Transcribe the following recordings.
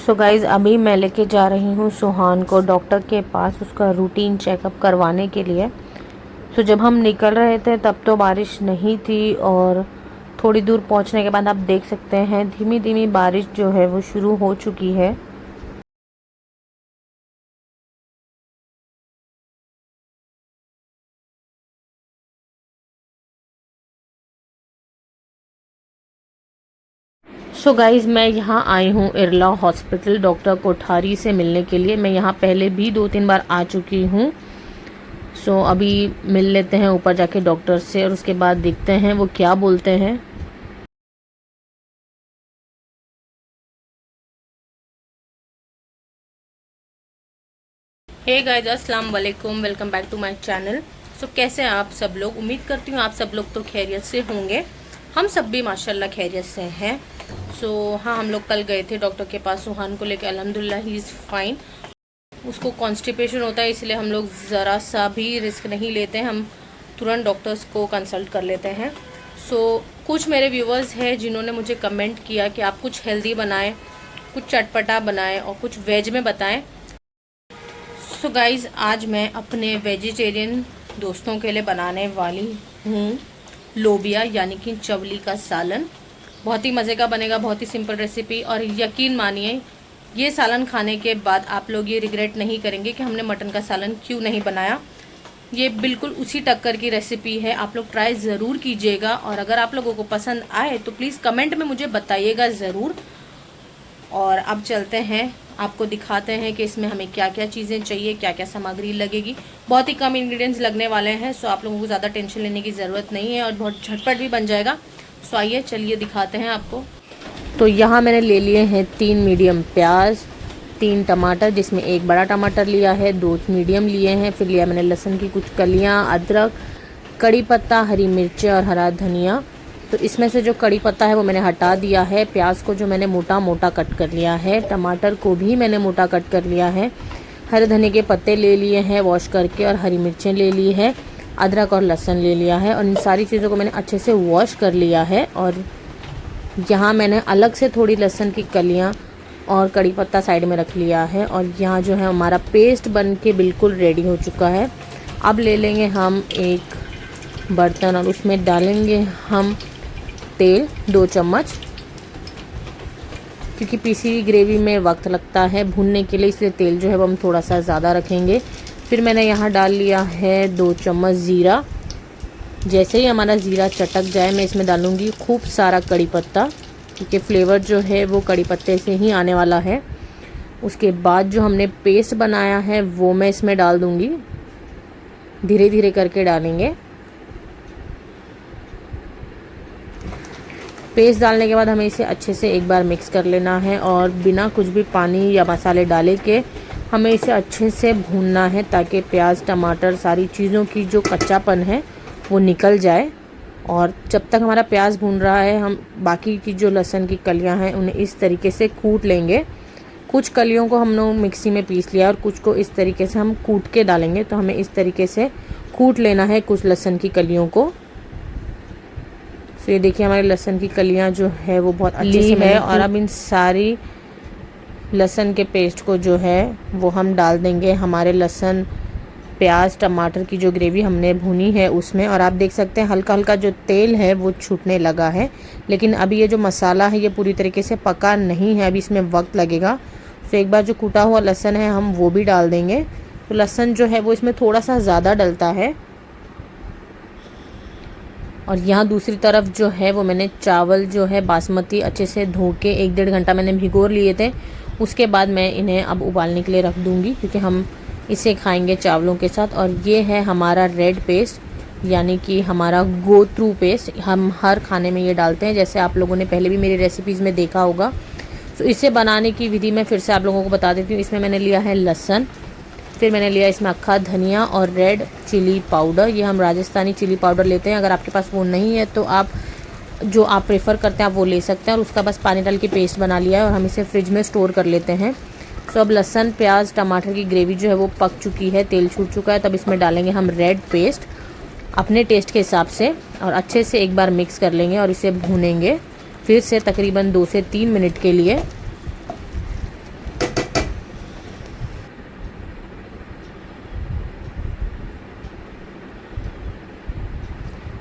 So guys अभी मैं लेके जा रही हूँ सुहान को डॉक्टर के पास उसका रूटीन चेकअप करवाने के लिए। सो जब हम निकल रहे थे तब तो बारिश नहीं थी और थोड़ी दूर पहुँचने के बाद आप देख सकते हैं धीमी धीमी बारिश जो है वो शुरू हो चुकी है। सो गाइज़ मैं यहाँ आई हूँ इरला हॉस्पिटल डॉक्टर कोठारी से मिलने के लिए। मैं यहाँ पहले भी 2-3 बार आ चुकी हूँ। सो अभी मिल लेते हैं ऊपर जाके डॉक्टर से और उसके बाद देखते हैं वो क्या बोलते हैं। हे गाइस अस्सलाम वालेकुम, welcome back to my channel. So कैसे हैं आप सब लोग? उम्मीद करती हूँ आप सब लोग तो खैरियत से होंगे। हम सब भी माशाल्लाह खैरियत से हैं। सो हाँ, हम लोग कल गए थे डॉक्टर के पास सुहान को लेकर। अल्हम्दुलिल्लाह ही इज़ फाइन। उसको कॉन्स्टिपेशन होता है इसलिए हम लोग ज़रा सा भी रिस्क नहीं लेते हैं, हम तुरंत डॉक्टर्स को कंसल्ट कर लेते हैं। सो कुछ मेरे व्यूवर्स हैं जिन्होंने मुझे कमेंट किया कि आप कुछ हेल्दी बनाएं, कुछ चटपटा बनाएं और कुछ वेज में बताएं। सो गाइज़ आज मैं अपने वेजिटेरियन दोस्तों के लिए बनाने वाली हूँ लोबिया यानी कि चवली का सालन। बहुत ही मज़े का बनेगा, बहुत ही सिंपल रेसिपी। और यकीन मानिए ये सालन खाने के बाद आप लोग ये रिग्रेट नहीं करेंगे कि हमने मटन का सालन क्यों नहीं बनाया। ये बिल्कुल उसी टक्कर की रेसिपी है, आप लोग ट्राई ज़रूर कीजिएगा। और अगर आप लोगों को पसंद आए तो प्लीज़ कमेंट में मुझे बताइएगा ज़रूर। और अब चलते हैं, आपको दिखाते हैं कि इसमें हमें क्या क्या चीज़ें चाहिए, क्या क्या सामग्री लगेगी। बहुत ही कम इंग्रेडिएंट्स लगने वाले हैं, सो आप लोगों को ज़्यादा टेंशन लेने की ज़रूरत नहीं है और बहुत झटपट भी बन जाएगा। सो आइए चलिए दिखाते हैं आपको। तो यहाँ मैंने ले लिए हैं 3 मीडियम प्याज, 3 टमाटर जिसमें 1 बड़ा टमाटर लिया है, 2 मीडियम लिए हैं। फिर लिया मैंने लहसुन की कुछ कलियाँ, अदरक, कड़ी पत्ता, हरी मिर्चें और हरा धनिया। तो इसमें से जो कड़ी पत्ता है वो मैंने हटा दिया है। प्याज को जो मैंने मोटा मोटा कट कर लिया है, टमाटर को भी मैंने मोटा कट कर लिया है, हरे धनिया के पत्ते ले लिए हैं वॉश करके और हरी मिर्चें ले ली है, अदरक और लहसुन ले लिया है। और इन सारी चीज़ों को मैंने अच्छे से वॉश कर लिया है। और यहाँ मैंने अलग से थोड़ी लहसुन की कलियाँ और कड़ी पत्ता साइड में रख लिया है। और यहाँ जो है हमारा पेस्ट बन के बिल्कुल रेडी हो चुका है। अब ले लेंगे हम एक बर्तन और उसमें डालेंगे हम तेल 2 चम्मच, क्योंकि पीसी हुई ग्रेवी में वक्त लगता है भूनने के लिए, इसलिए तेल जो है वो हम थोड़ा सा ज़्यादा रखेंगे। फिर मैंने यहाँ डाल लिया है 2 चम्मच ज़ीरा। जैसे ही हमारा ज़ीरा चटक जाए मैं इसमें डालूँगी खूब सारा कड़ी पत्ता, क्योंकि फ्लेवर जो है वो कड़ी पत्ते से ही आने वाला है। उसके बाद जो हमने पेस्ट बनाया है वो मैं इसमें डाल दूँगी, धीरे धीरे करके डालेंगे। पेस्ट डालने के बाद हमें इसे अच्छे से एक बार मिक्स कर लेना है और बिना कुछ भी पानी या मसाले डाले के हमें इसे अच्छे से भूनना है, ताकि प्याज टमाटर सारी चीज़ों की जो कच्चापन है वो निकल जाए। और जब तक हमारा प्याज भून रहा है हम बाकी की जो लहसुन की कलियां हैं उन्हें इस तरीके से कूट लेंगे। कुछ कलियों को हम लोग मिक्सी में पीस लिया और कुछ को इस तरीके से हम कूट के डालेंगे। तो हमें इस तरीके से कूट लेना है कुछ लहसुन की कलियों को। तो ये देखिए हमारी लहसुन की कलियां जो है वो बहुत अच्छी से है। और अब इन सारी लहसुन के पेस्ट को जो है वो हम डाल देंगे हमारे लहसुन प्याज टमाटर की जो ग्रेवी हमने भुनी है उसमें। और आप देख सकते हैं हल्का हल्का जो तेल है वो छूटने लगा है, लेकिन अभी ये जो मसाला है ये पूरी तरीके से पका नहीं है, अभी इसमें वक्त लगेगा। तो एक बार जो कूटा हुआ लहसुन है हम वो भी डाल देंगे। तो लहसुन जो है वो इसमें थोड़ा सा ज़्यादा डलता है। और यहाँ दूसरी तरफ जो है वो मैंने चावल जो है बासमती अच्छे से धो के 1-1.5 घंटा मैंने भिगो लिए थे। उसके बाद मैं इन्हें अब उबालने के लिए रख दूँगी, क्योंकि हम इसे खाएंगे चावलों के साथ। और ये है हमारा रेड पेस्ट यानी कि हमारा गो थ्रू पेस्ट, हम हर खाने में ये डालते हैं, जैसे आप लोगों ने पहले भी मेरी रेसिपीज़ में देखा होगा। तो इसे बनाने की विधि मैं फिर से आप लोगों को बता देती हूँ। इसमें मैंने लिया है लहसुन, फिर मैंने लिया इसमें अक्खा धनिया और रेड चिली पाउडर। ये हम राजस्थानी चिली पाउडर लेते हैं, अगर आपके पास वो नहीं है तो आप जो आप प्रेफर करते हैं आप वो ले सकते हैं। और उसका बस पानी डाल के पेस्ट बना लिया है और हम इसे फ्रिज में स्टोर कर लेते हैं। सो अब लहसुन प्याज टमाटर की ग्रेवी जो है वो पक चुकी है, तेल छूट चुका है। तब इसमें डालेंगे हम रेड पेस्ट अपने टेस्ट के हिसाब से और अच्छे से एक बार मिक्स कर लेंगे और इसे भूनेंगे फिर से तकरीबन 2 से 3 मिनट के लिए।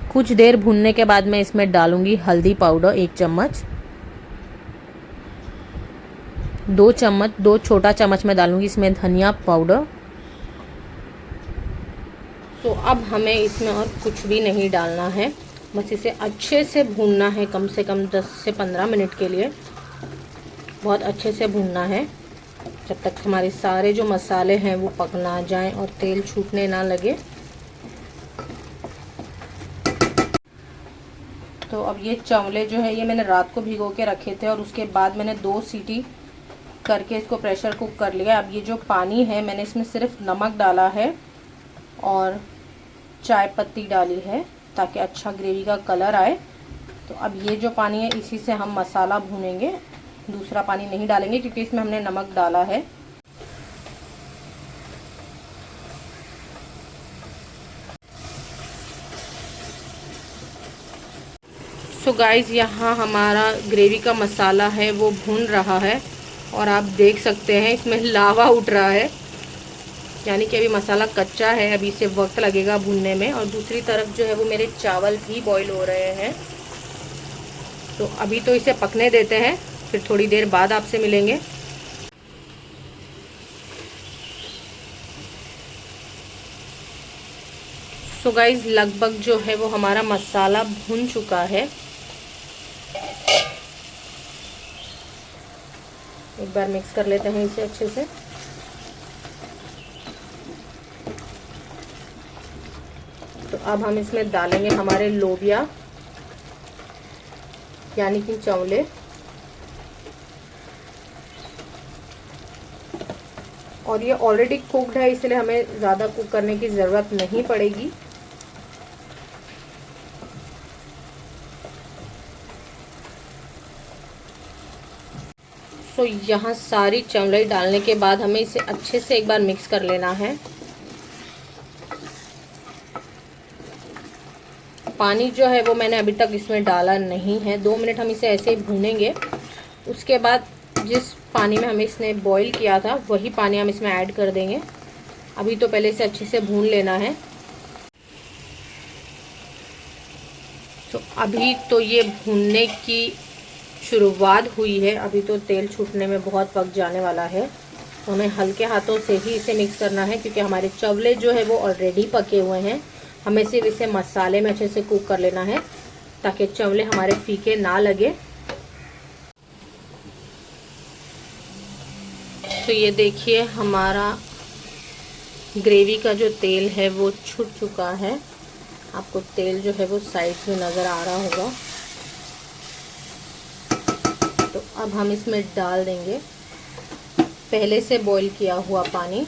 कुछ देर भूनने के बाद मैं इसमें डालूंगी हल्दी पाउडर 1 चम्मच, 2 छोटा चम्मच मैं डालूंगी इसमें धनिया पाउडर। तो अब हमें इसमें और कुछ भी नहीं डालना है, बस इसे अच्छे से भूनना है, कम से कम 10 से 15 मिनट के लिए बहुत अच्छे से भूनना है, जब तक हमारे सारे जो मसाले हैं वो पक ना जाएं और तेल छूटने ना लगे। तो अब ये चावले जो है ये मैंने रात को भिगो के रखे थे और उसके बाद मैंने 2 सीटी करके इसको प्रेशर कुक कर लिया। अब ये जो पानी है मैंने इसमें सिर्फ नमक डाला है और चाय पत्ती डाली है ताकि अच्छा ग्रेवी का कलर आए। तो अब ये जो पानी है इसी से हम मसाला भूनेंगे, दूसरा पानी नहीं डालेंगे क्योंकि इसमें हमने नमक डाला है। सो गाइस, यहाँ हमारा ग्रेवी का मसाला है वो भून रहा है और आप देख सकते हैं इसमें लावा उठ रहा है, यानी कि अभी मसाला कच्चा है, अभी इसे वक्त लगेगा भूनने में। और दूसरी तरफ जो है वो मेरे चावल भी बॉईल हो रहे हैं। तो अभी तो इसे पकने देते हैं, फिर थोड़ी देर बाद आपसे मिलेंगे। सो गाइस, लगभग जो है वो हमारा मसाला भून चुका है। एक बार मिक्स कर लेते हैं इसे अच्छे से। तो अब हम इसमें डालेंगे हमारे लोबिया यानी कि चावले, और ये ऑलरेडी कुक्ड है इसलिए हमें ज़्यादा कुक करने की ज़रूरत नहीं पड़ेगी। तो यहाँ सारी चावल डालने के बाद हमें इसे अच्छे से एक बार मिक्स कर लेना है। पानी जो है वो मैंने अभी तक इसमें डाला नहीं है, 2 मिनट हम इसे ऐसे ही भूनेंगे। उसके बाद जिस पानी में हमें इसने बॉईल किया था वही पानी हम इसमें ऐड कर देंगे। अभी तो पहले इसे अच्छे से भून लेना है। तो अभी तो ये भूनने की शुरुआत हुई है, अभी तो तेल छूटने में बहुत वक्त जाने वाला है। तो हमें हल्के हाथों से ही इसे मिक्स करना है क्योंकि हमारे चावले जो है वो ऑलरेडी पके हुए हैं। हमें सिर्फ इसे मसाले में अच्छे से कुक कर लेना है ताकि चावले हमारे फीके ना लगे। तो ये देखिए हमारा ग्रेवी का जो तेल है वो छूट चुका है। आपको तेल जो है वो साइड में नज़र आ रहा होगा। तो अब हम इसमें डाल देंगे पहले से बॉईल किया हुआ पानी।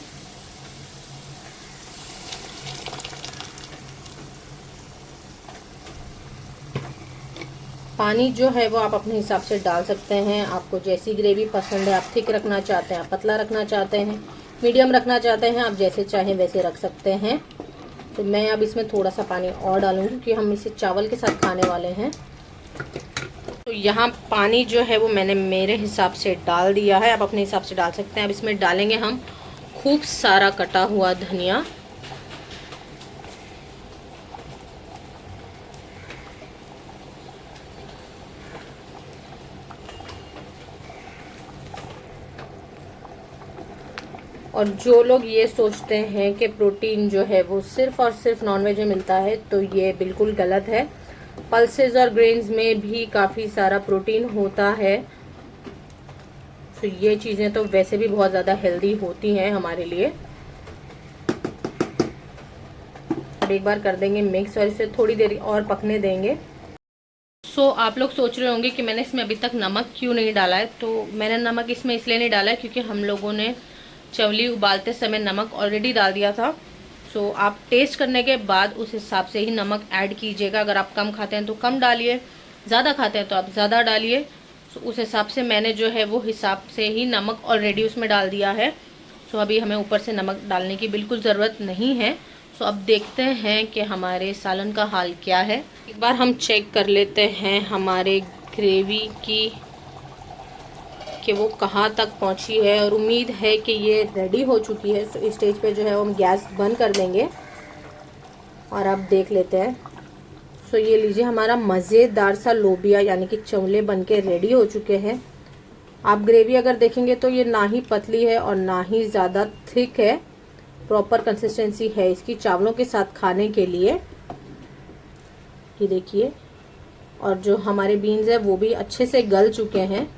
पानी जो है वो आप अपने हिसाब से डाल सकते हैं, आपको जैसी ग्रेवी पसंद है। आप थिक रखना चाहते हैं, आप पतला रखना चाहते हैं, मीडियम रखना चाहते हैं, आप जैसे चाहें वैसे रख सकते हैं। तो मैं अब इसमें थोड़ा सा पानी और डालूंगी क्योंकि हम इसे चावल के साथ खाने वाले हैं। तो यहाँ पानी जो है वो मैंने मेरे हिसाब से डाल दिया है, आप अपने हिसाब से डाल सकते हैं। अब इसमें डालेंगे हम खूब सारा कटा हुआ धनिया। और जो लोग ये सोचते हैं कि प्रोटीन जो है वो सिर्फ और सिर्फ नॉनवेज में मिलता है, तो ये बिल्कुल गलत है। पल्सेस और ग्रेन्स में भी काफ़ी सारा प्रोटीन होता है। तो ये चीज़ें तो वैसे भी बहुत ज़्यादा हेल्दी होती हैं हमारे लिए। अब एक बार कर देंगे मिक्स और इसे थोड़ी देर और पकने देंगे। सो आप लोग सोच रहे होंगे कि मैंने इसमें अभी तक नमक क्यों नहीं डाला है। तो मैंने नमक इसमें इसलिए नहीं डाला है क्योंकि हम लोगों ने चावली उबालते समय नमक ऑलरेडी डाल दिया था। सो आप टेस्ट करने के बाद उस हिसाब से ही नमक ऐड कीजिएगा। अगर आप कम खाते हैं तो कम डालिए, ज़्यादा खाते हैं तो आप ज़्यादा डालिए। सो उस हिसाब से मैंने जो है वो हिसाब से ही नमक ऑलरेडी उसमें डाल दिया है। सो अभी हमें ऊपर से नमक डालने की बिल्कुल ज़रूरत नहीं है। सो अब देखते हैं कि हमारे सालन का हाल क्या है। एक बार हम चेक कर लेते हैं हमारे ग्रेवी की कि वो कहाँ तक पहुँची है, और उम्मीद है कि ये रेडी हो चुकी है। सो इस स्टेज पे जो है वो हम गैस बंद कर देंगे और अब देख लेते हैं। सो ये लीजिए, हमारा मज़ेदार सा लोबिया यानी कि चवले बनके रेडी हो चुके हैं। आप ग्रेवी अगर देखेंगे तो ये ना ही पतली है और ना ही ज़्यादा थिक है, प्रॉपर कंसिस्टेंसी है इसकी चावलों के साथ खाने के लिए। ये देखिए, और जो हमारे बीन्स है वो भी अच्छे से गल चुके हैं।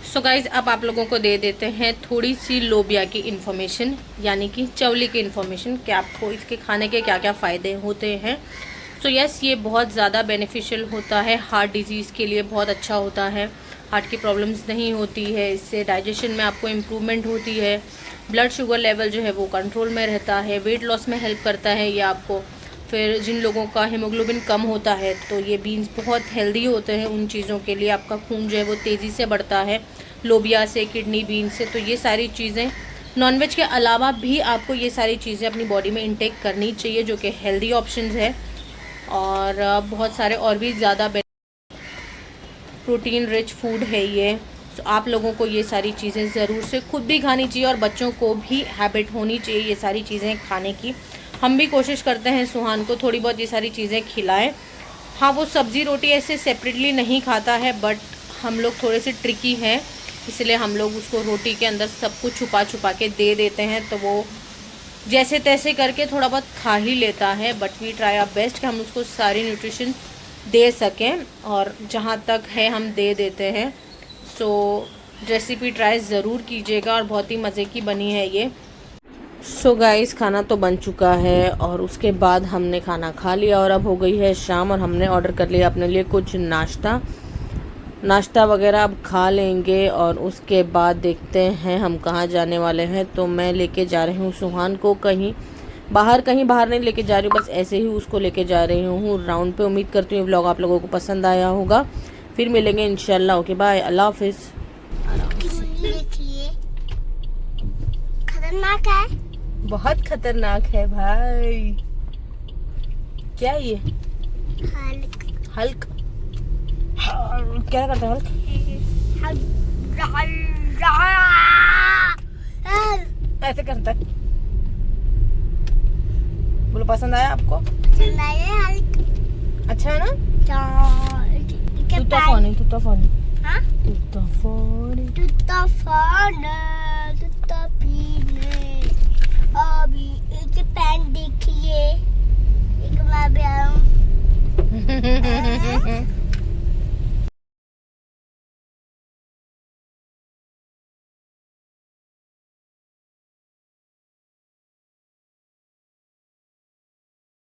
सो गाइज, अब आप लोगों को दे देते हैं थोड़ी सी लोबिया की इन्फॉर्मेशन, यानी कि चवली की इन्फॉर्मेशन, कि आपको इसके खाने के क्या क्या फ़ायदे होते हैं। सो यस, ये बहुत ज़्यादा बेनिफिशियल होता है, हार्ट डिजीज़ के लिए बहुत अच्छा होता है, हार्ट की प्रॉब्लम्स नहीं होती है इससे, डाइजेशन में आपको इम्प्रूवमेंट होती है, ब्लड शुगर लेवल जो है वो कंट्रोल में रहता है, वेट लॉस में हेल्प करता है ये आपको। फिर जिन लोगों का हीमोग्लोबिन कम होता है तो ये बीन्स बहुत हेल्दी होते हैं उन चीज़ों के लिए। आपका खून जो है वो तेज़ी से बढ़ता है लोबिया से, किडनी बीन्स से। तो ये सारी चीज़ें, नॉनवेज के अलावा भी आपको ये सारी चीज़ें अपनी बॉडी में इंटेक करनी चाहिए, जो कि हेल्दी ऑप्शंस है। और बहुत सारे और भी ज़्यादा प्रोटीन रिच फूड है ये। तो आप लोगों को ये सारी चीज़ें ज़रूर से खुद भी खानी चाहिए और बच्चों को भी हैबिट होनी चाहिए ये सारी चीज़ें खाने की। हम भी कोशिश करते हैं सुहान को थोड़ी बहुत ये सारी चीज़ें खिलाएं। हाँ, वो सब्ज़ी रोटी ऐसे सेपरेटली नहीं खाता है, बट हम लोग थोड़े से ट्रिकी हैं, इसलिए हम लोग उसको रोटी के अंदर सब कुछ छुपा छुपा के दे देते हैं, तो वो जैसे तैसे करके थोड़ा बहुत खा ही लेता है। But we try our best कि हम उसको सारी न्यूट्रिशन दे सकें, और जहाँ तक है हम दे देते हैं। सो रेसिपी ट्राई ज़रूर कीजिएगा और बहुत ही मज़े की बनी है ये। सो गाइस, खाना तो बन चुका है और उसके बाद हमने खाना खा लिया और अब हो गई है शाम, और हमने ऑर्डर कर लिया अपने लिए कुछ नाश्ता वगैरह अब खा लेंगे और उसके बाद देखते हैं हम कहाँ जाने वाले हैं। तो मैं लेके जा रही हूँ सुहान को कहीं बाहर नहीं लेके जा रही हूँ, बस ऐसे ही उसको लेके जा रही हूँ राउंड पे। उम्मीद करती हूँ व्लॉग आप लोगों को पसंद आया होगा, फिर मिलेंगे इंशाल्लाह। ओके बाय, अल्लाह हाफिज़। खतरनाक है, बहुत खतरनाक है भाई। क्या ये हल्क क्या करता है हल्क? ऐसे करता है। बोलो, पसंद आया आपको? पसंद आया हल्क। अच्छा है ना? अभी एक पैन देखिए, एक मैं भी आया हूँ।